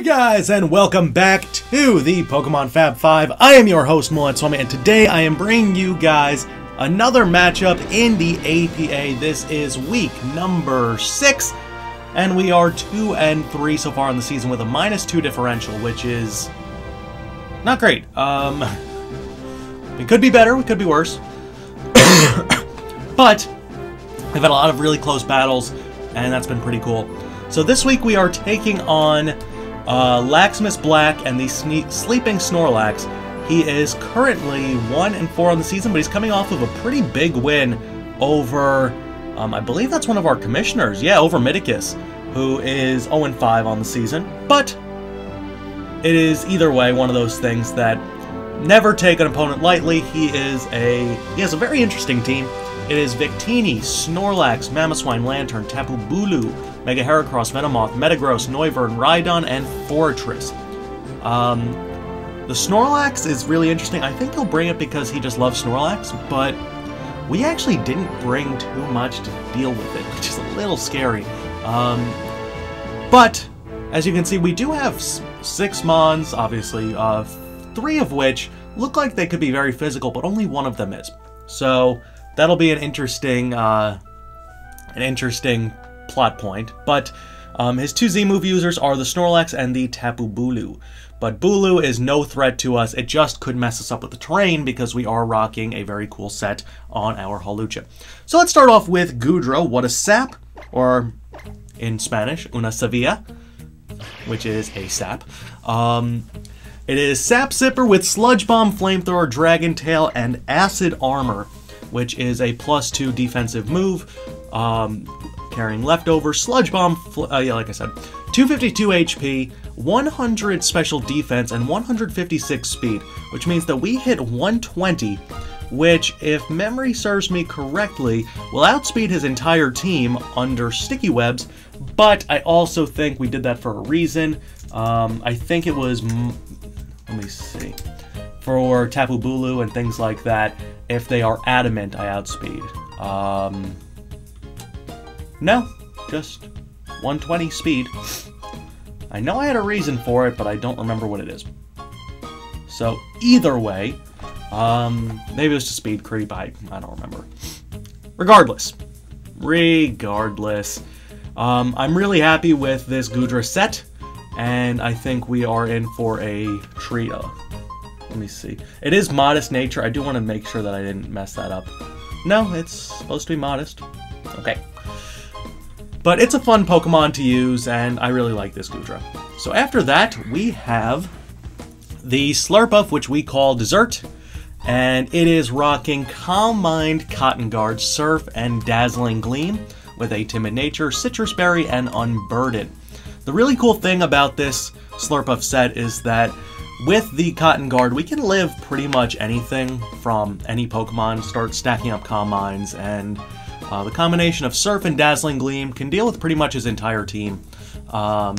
Guys, and welcome back to the Pokemon Fab 5. I am your host, Swami, and today I am bringing you guys another matchup in the APA. This is week number 6, and we are 2-3 so far in the season with a -2 differential, which is not great. We could be better, we could be worse. But we've had a lot of really close battles, and that's been pretty cool. So this week we are taking on Laximus Black and the Sleeping Snorlax. He is currently 1-4 on the season, but he's coming off of a pretty big win over, I believe that's one of our commissioners. Yeah, over Midicus, who is 0-5 on the season. But it is either way one of those things that never take an opponent lightly. He has a very interesting team. It is Victini, Snorlax, Mamoswine, Lantern, Tapu Bulu, Mega Heracross, Venomoth, Metagross, Noivern, Rhydon, and Fortress. The Snorlax is really interesting. I think he'll bring it because he just loves Snorlax, but we actually didn't bring too much to deal with it, which is a little scary. But, as you can see, we do have 6 Mons, obviously, 3 of which look like they could be very physical, but only one of them is. So that'll be an interesting plot point. But his 2 Z-move users are the Snorlax and the Tapu Bulu. But Bulu is no threat to us. It just could mess us up with the terrain because we are rocking a very cool set on our Hawlucha. So let's start off with Goodra. What a sap, or in Spanish, una Sevilla, which is a sap. It is Sap Sipper with Sludge Bomb, Flamethrower, Dragon Tail, and Acid Armor, which is a +2 defensive move, carrying Leftover, Sludge Bomb, yeah, like I said, 252 HP, 100 special defense, and 156 speed, which means that we hit 120, which, if memory serves me correctly, will outspeed his entire team under Sticky Webs, but I also think we did that for a reason. I think it was, let me see, for Tapu Bulu and things like that. If they are adamant, I outspeed. No, just 120 speed. I know I had a reason for it, but I don't remember what it is. So either way, maybe it was just speed creep. I don't remember. Regardless, I'm really happy with this Goodra set, and I think we are in for a treat. Let me see. It is Modest Nature. I do want to make sure that I didn't mess that up. No, it's supposed to be Modest. Okay. But it's a fun Pokemon to use, and I really like this Goodra. So after that, we have the Slurpuff, which we call Dessert, and it is rocking Calm Mind, Cotton Guard, Surf, and Dazzling Gleam with a Timid Nature, Citrus Berry, and Unburdened. The really cool thing about this Slurpuff set is that with the Cotton Guard, we can live pretty much anything from any Pokemon, start stacking up Calm Minds, and the combination of Surf and Dazzling Gleam can deal with pretty much his entire team. The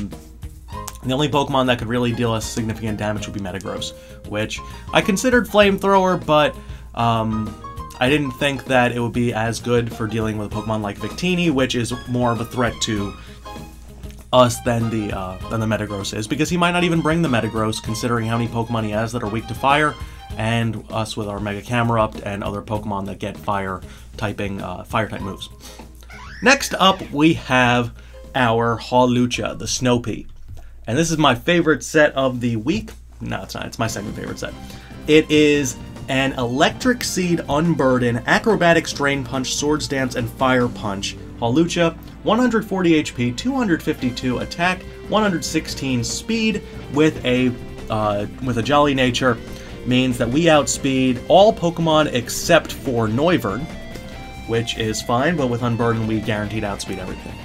only Pokemon that could really deal us significant damage would be Metagross, which I considered Flamethrower, but I didn't think that it would be as good for dealing with a Pokemon like Victini, which is more of a threat to us than the Metagross is, because he might not even bring the Metagross, considering how many Pokemon he has that are weak to fire, and us with our Mega Camerupt and other Pokemon that get fire-type moves. Next up, we have our Hawlucha, the Snow-Pea. And this is my favorite set of the week. No, it's not. It's my second favorite set. It is an Electric Seed, Unburden, Acrobatics, Drain Punch, Swords Dance, and Fire Punch Hawlucha. 140 HP, 252 attack, 116 speed with a Jolly Nature, means that we outspeed all Pokemon except for Noivern, which is fine, but with Unburden we guaranteed outspeed everything.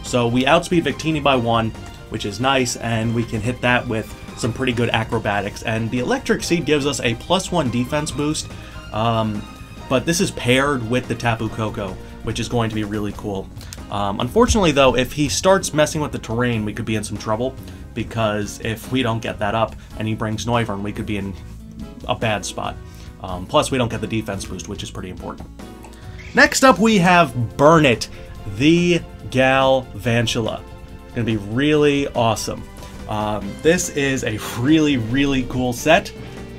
So we outspeed Victini by 1, which is nice, and we can hit that with some pretty good acrobatics. And the Electric Seed gives us a +1 defense boost, but this is paired with the Tapu Koko, which is going to be really cool. Unfortunately, though, if he starts messing with the terrain, we could be in some trouble, because if we don't get that up and he brings Noivern, we could be in a bad spot. Plus, we don't get the defense boost, which is pretty important. Next up, we have Burn It, the Galvantula. It's going to be really awesome. This is a really, really cool set.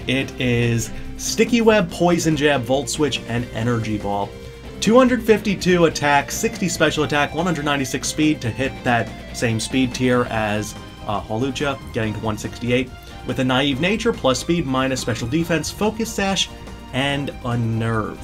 It is Sticky Web, Poison Jab, Volt Switch, and Energy Ball. 252 attack, 60 special attack, 196 speed to hit that same speed tier as Hawlucha, getting to 168. With a Naive Nature, plus speed, minus special defense, Focus Sash, and a Nerve.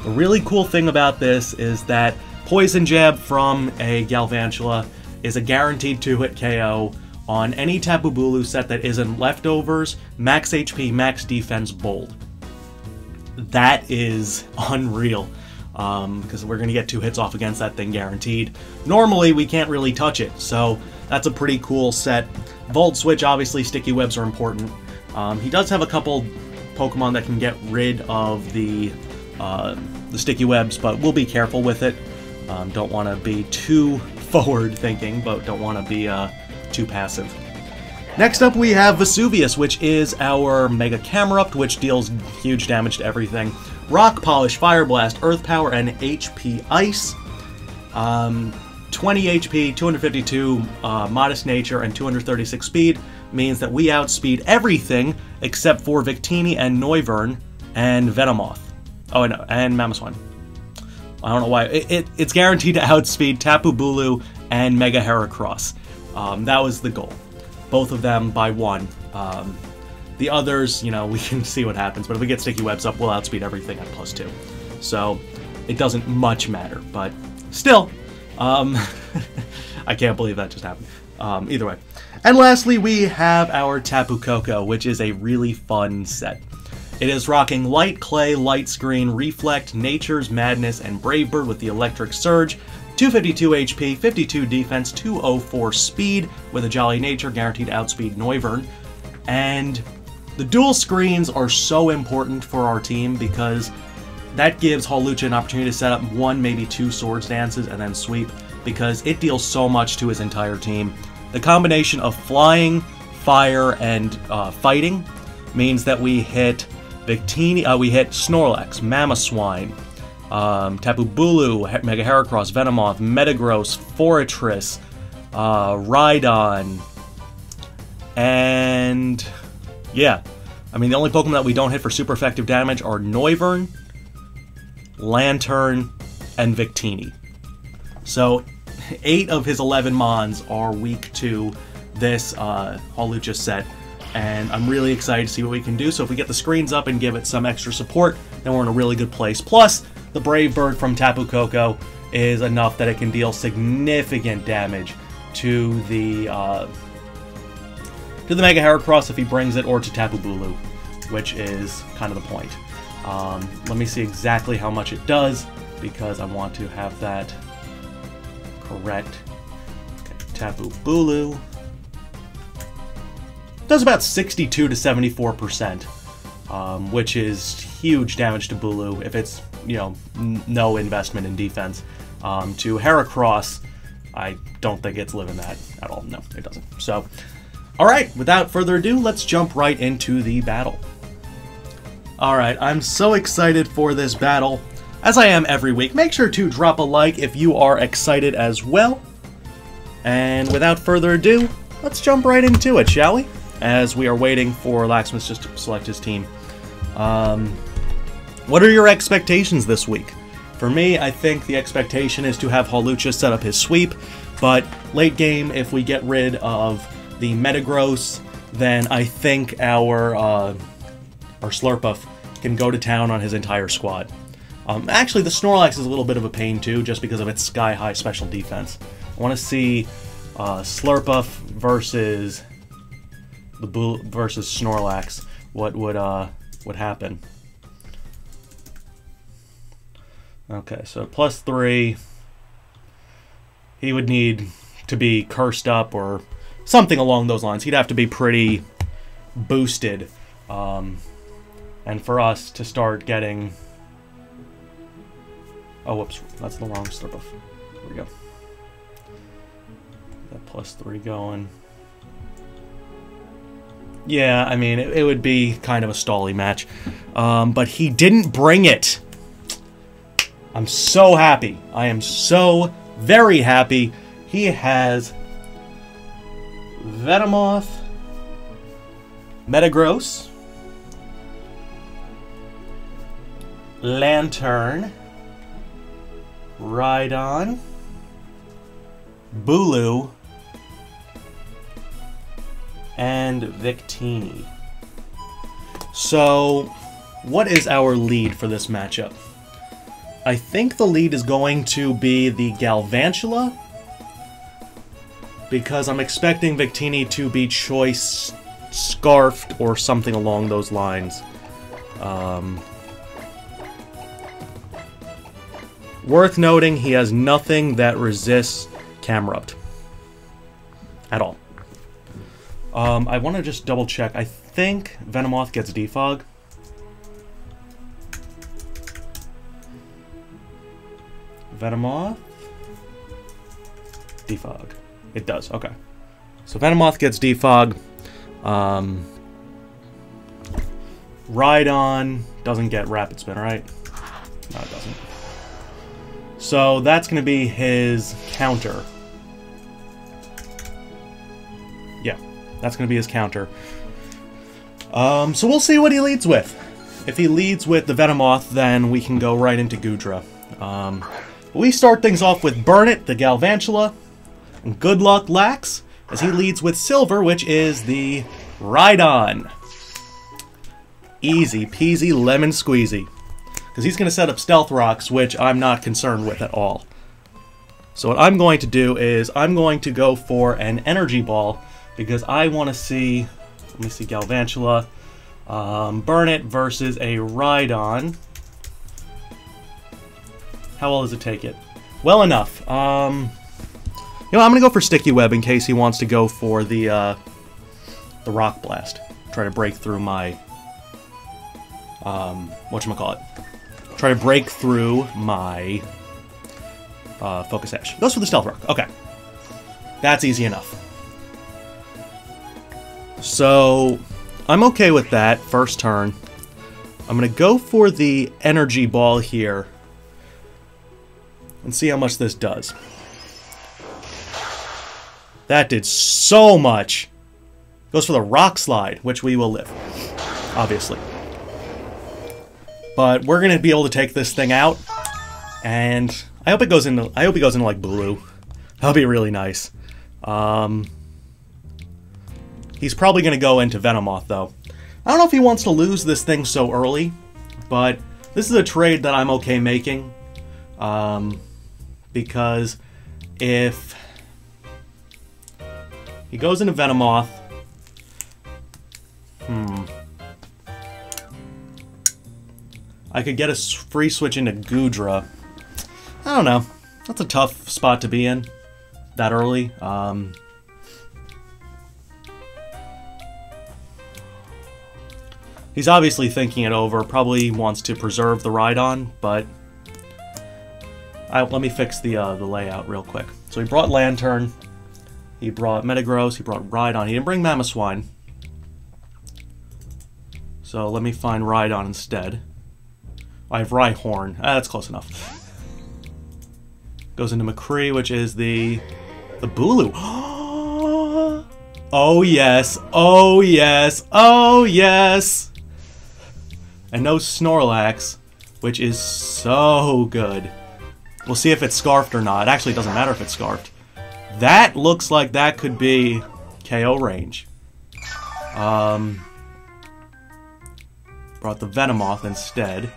The really cool thing about this is that Poison Jab from a Galvantula is a guaranteed 2-hit KO on any Tapu Bulu set that isn't Leftovers, Max HP, Max Defense, Bold. That is unreal, because we're going to get 2 hits off against that thing guaranteed. Normally, we can't really touch it, so that's a pretty cool set. Volt Switch, obviously, Sticky Webs are important. He does have a couple Pokemon that can get rid of the Sticky Webs, but we'll be careful with it. Don't want to be too forward-thinking, but don't want to be too passive. Next up, we have Vesuvius, which is our Mega Camerupt, which deals huge damage to everything. Rock Polish, Fire Blast, Earth Power, and HP Ice. 20 HP, 252 Modest Nature, and 236 Speed means that we outspeed everything except for Victini and Noivern and Venomoth. Oh, no, and Mamoswine. I don't know why. It's guaranteed to outspeed Tapu Bulu and Mega Heracross. That was the goal. Both of them by 1. The others, you know, we can see what happens, but if we get Sticky Webs up, we'll outspeed everything at +2. So, it doesn't much matter, but still, I can't believe that just happened. Either way. And lastly, we have our Tapu Koko, which is a really fun set. It is rocking Light Clay, Light Screen, Reflect, Nature's Madness, and Brave Bird with the Electric Surge. 252 HP, 52 defense, 204 speed with a Jolly Nature, guaranteed to outspeed Noivern. And the dual screens are so important for our team because that gives Hawlucha an opportunity to set up 1, maybe 2 Swords Dances and then sweep, because it deals so much to his entire team. The combination of flying, fire, and fighting means that we hit Victini, we hit Snorlax, Mamoswine, Tapu Bulu, Mega Heracross, Venomoth, Metagross, Forretress, Rhydon, and yeah, I mean the only Pokemon that we don't hit for super effective damage are Noivern, Lantern, and Victini. So 8 of his 11 Mons are weak to this Hawlucha set, and I'm really excited to see what we can do. So if we get the screens up and give it some extra support, then we're in a really good place. Plus, the Brave Bird from Tapu Koko is enough that it can deal significant damage to the Mega Heracross if he brings it, or to Tapu Bulu, which is kind of the point. Let me see exactly how much it does, because I want to have that correct. Okay, Tapu Bulu does about 62 to 74%, which is huge damage to Bulu if it's, you know, no investment in defense. To Heracross, I don't think it's living that at all. No, it doesn't. So, alright, without further ado, let's jump right into the battle. Alright, I'm so excited for this battle, as I am every week. Make sure to drop a like if you are excited as well. And without further ado, let's jump right into it, shall we? As we are waiting for Laximus just to select his team. What are your expectations this week? For me, I think the expectation is to have Hawlucha set up his sweep, but late game, if we get rid of the Metagross, then I think our Slurpuff can go to town on his entire squad. Actually, the Snorlax is a little bit of a pain too, just because of its sky-high special defense. I want to see Slurpuff versus Snorlax. What would happen? Okay, so +3. He would need to be cursed up or something along those lines. He'd have to be pretty boosted. And for us to start getting... Oh, whoops. That's the wrong Slurpuff. There we go. That +3 going. Yeah, I mean, it would be kind of a stally match. But he didn't bring it. I'm so happy. I am so very happy. He has Venomoth, Metagross, Lantern, Rhydon, Bulu, and Victini. So, what is our lead for this matchup? I think the lead is going to be the Galvantula, because I'm expecting Victini to be Choice Scarfed or something along those lines. Worth noting, he has nothing that resists Camerupt at all. I want to just double check. I think Venomoth gets Defog. Venomoth. Defog. It does, okay. So Venomoth gets Defog. Rhydon doesn't get Rapid Spin, right? No, it doesn't. So that's going to be his counter. Yeah, that's going to be his counter. So we'll see what he leads with. If he leads with the Venomoth, then we can go right into Goodra. We start things off with Burnit, the Galvantula, and Good Luck Lax, as he leads with Silver, which is the Rhydon. Easy peasy lemon squeezy. Because he's going to set up Stealth Rocks, which I'm not concerned with at all. So what I'm going to do is I'm going to go for an Energy Ball, because I want to see, let me see, Galvantula, Burnit versus a Rhydon. How well does it take it? Well enough. You know, I'm going to go for Sticky Web in case he wants to go for the Rock Blast. Try to break through my, whatchamacallit. Try to break through my Focus Sash. Goes for the Stealth Rock. Okay. That's easy enough. So, I'm okay with that first turn. I'm going to go for the Energy Ball here and see how much this does. That did so much. Goes for the Rock Slide, which we will live, obviously. But we're gonna be able to take this thing out, and I hope it goes into. I hope it goes into like blue. That'll be really nice. He's probably gonna go into Venomoth though. I don't know if he wants to lose this thing so early, but this is a trade that I'm okay making. Because if he goes into Venomoth, I could get a free switch into Goodra. I don't know. That's a tough spot to be in that early. He's obviously thinking it over. Probably wants to preserve the Rhydon, but let me fix the layout real quick. So he brought Lantern, he brought Metagross, he brought Rhydon. He didn't bring Mamoswine. So let me find Rhydon instead. I have Rhyhorn. That's close enough. Goes into McCree, which is the Bulu. Oh yes! Oh yes! Oh yes! And no Snorlax, which is so good. We'll see if it's Scarfed or not. It actually doesn't matter if it's Scarfed. That looks like that could be KO range. Brought the Venomoth instead.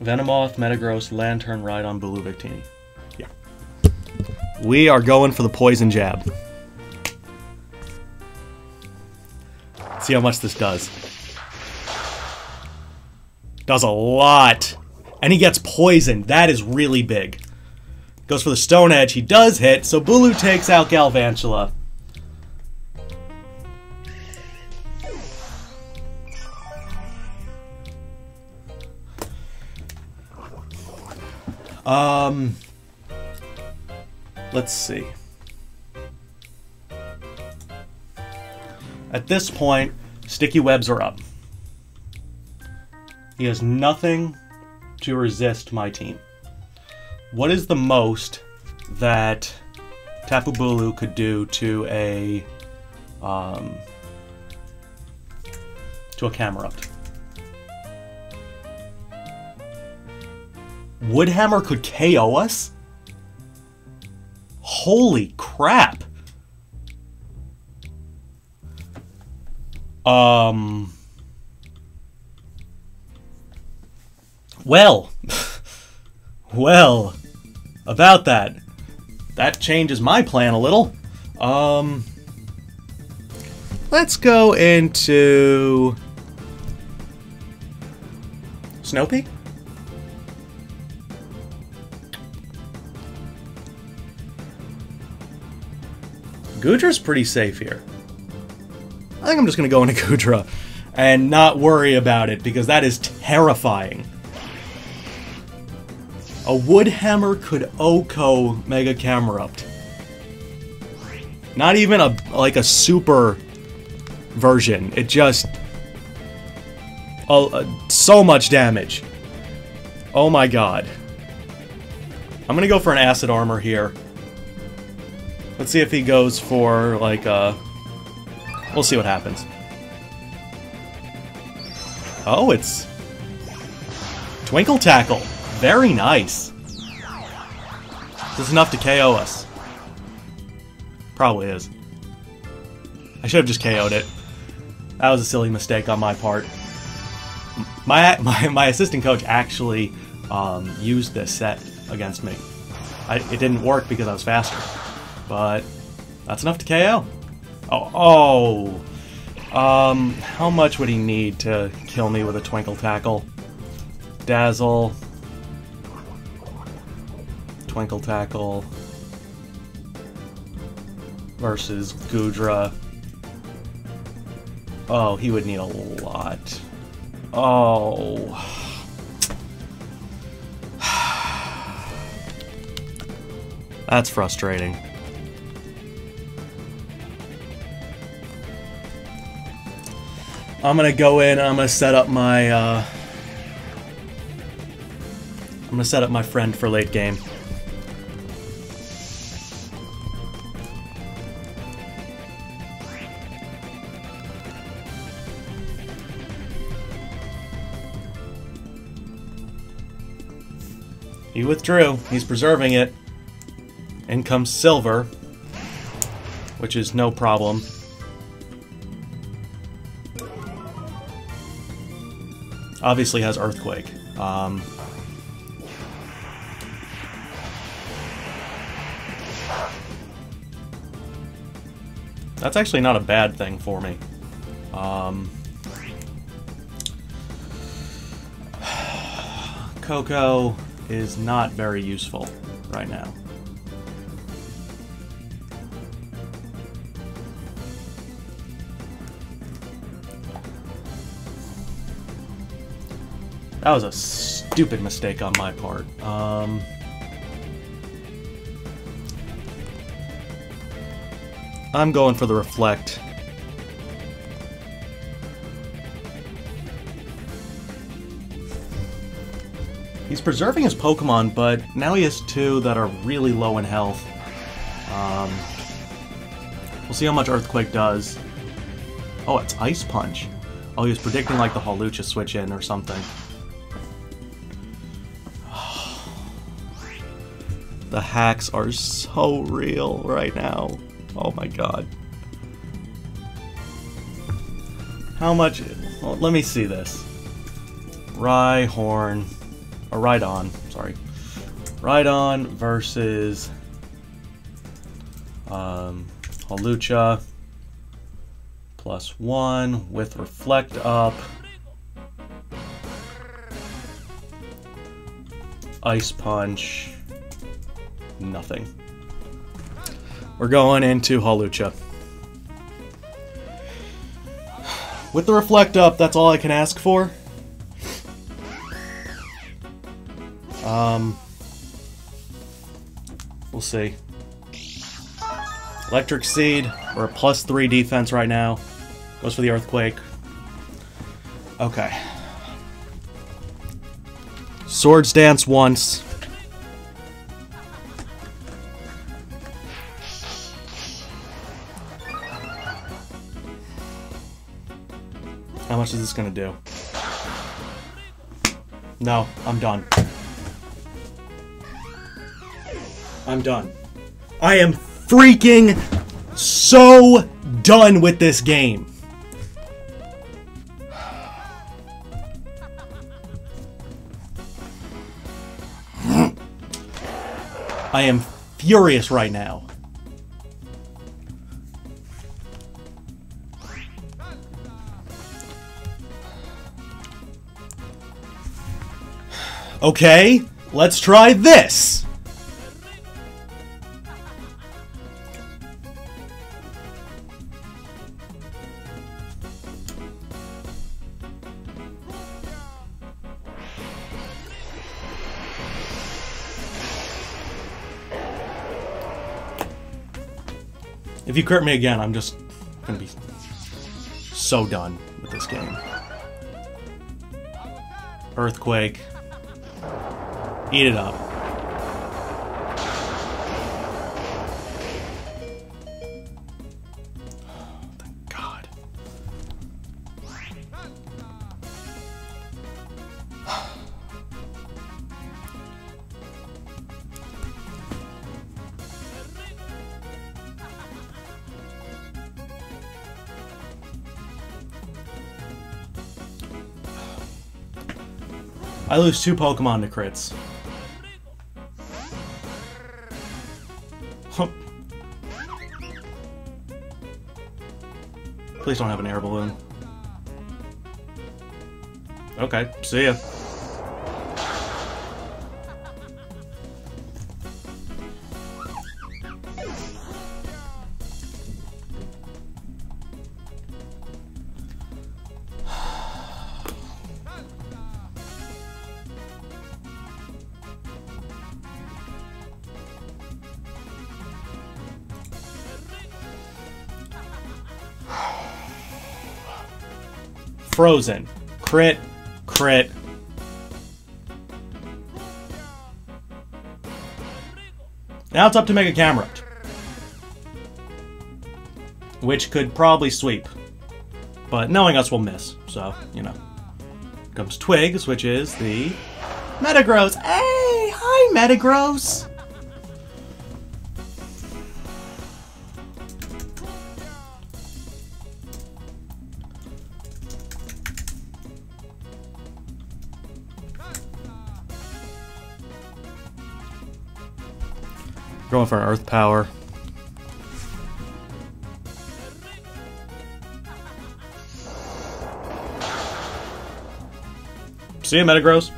Venomoth, Metagross, Lantern, Rhydon, Bulu, Victini. Yeah. We are going for the Poison Jab. Let's see how much this does. Does a lot. And he gets poisoned. That is really big. Goes for the Stone Edge. He does hit, so Bulu takes out Galvantula. Let's see. At this point, Sticky Webs are up. He has nothing to resist my team. What is the most that Tapu Bulu could do to a Camerupt? Woodhammer could KO us? Holy crap! Well, well, about that. That changes my plan a little. Let's go into Snoopy? Goodra's pretty safe here. I think I'm just going to go into Goodra and not worry about it, because that is terrifying. A Woodhammer could OHKO Mega Camerupt. Not even like a super version. It just... so much damage. Oh my god. I'm going to go for an Acid Armor here. Let's see if he goes for, like, we'll see what happens. Oh, it's... Twinkle Tackle. Very nice. This is enough to KO us. Probably is. I should have just KO'd it. That was a silly mistake on my part. My assistant coach actually used this set against me. It didn't work because I was faster. But that's enough to KO. How much would he need to kill me with a Twinkle Tackle? Dazzle. Twinkle Tackle. Versus Goodra. Oh, he would need a lot. Oh. That's frustrating. I'm gonna go in, I'm gonna set up my, friend for late game. He withdrew. He's preserving it. In comes Silver, which is no problem. Obviously has Earthquake. That's actually not a bad thing for me. Coco is not very useful right now. That was a stupid mistake on my part. I'm going for the Reflect. He's preserving his Pokemon, but now he has two that are really low in health. We'll see how much Earthquake does. Oh, it's Ice Punch. Oh, he was predicting like the Hawlucha switch in or something. The hacks are so real right now. Oh my god. How much... Well, let me see this. Rhyhorn... Or Rhydon, sorry. Rhydon versus... Hawlucha. +1 with Reflect up. Ice Punch. Nothing. We're going into Hawlucha. With the Reflect up, that's all I can ask for. We'll see. Electric Seed, we're a +3 defense right now. Goes for the Earthquake. Okay. Swords Dance once. How much is this gonna do? No, I'm done. I'm done. I am freaking so done with this game. I am furious right now. Okay, let's try this. If you crit me again, I'm just gonna be so done with this game. Earthquake. Eat it up. Thank God. I lose 2 Pokemon to crits. Please don't have an air balloon. Okay, see ya. Frozen. Crit. Crit. Now it's up to Mega Camera, which could probably sweep. But knowing us, we'll miss. So, you know. Comes Twigs, which is the Metagross. Hey! Hi, Metagross! Going for an Earth Power. See ya, Metagross.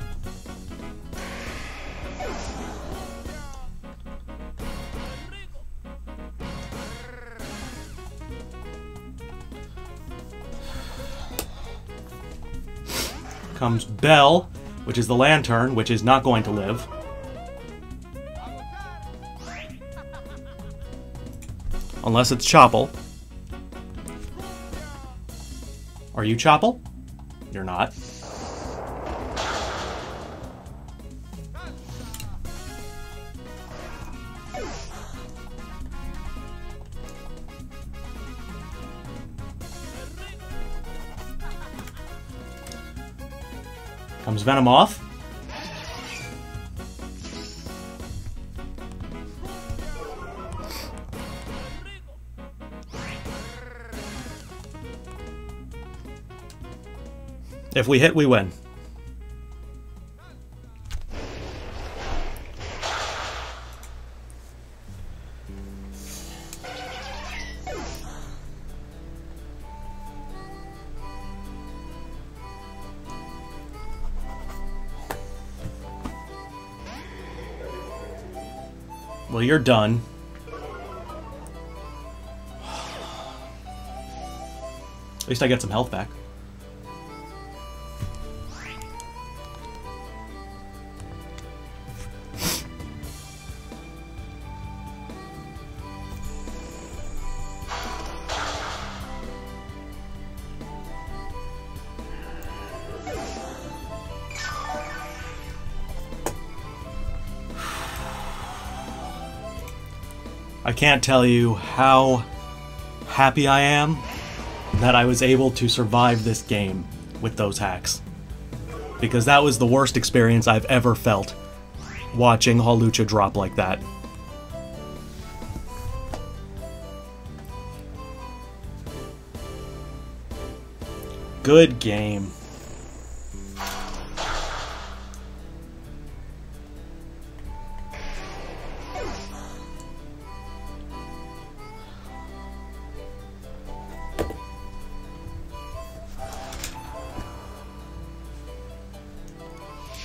Comes Bell, which is the Lantern, which is not going to live. Unless it's Chople. Are you Chople? You're not. Comes Venomoth. If we hit, we win. Well, you're done. At least I get some health back. I can't tell you how happy I am that I was able to survive this game with those hacks. Because that was the worst experience I've ever felt, watching Hawlucha drop like that. Good game.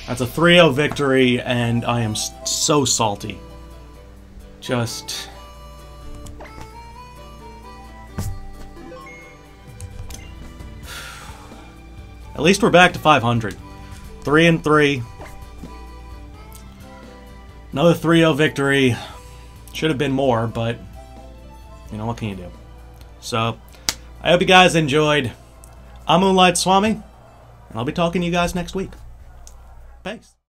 That's a 3-0 victory, and I am so salty. Just... At least we're back to 500. 3-3. Another 3-0 victory. Should have been more, but... You know, what can you do? So, I hope you guys enjoyed. I'm Moonlight Swami, and I'll be talking to you guys next week. Peace.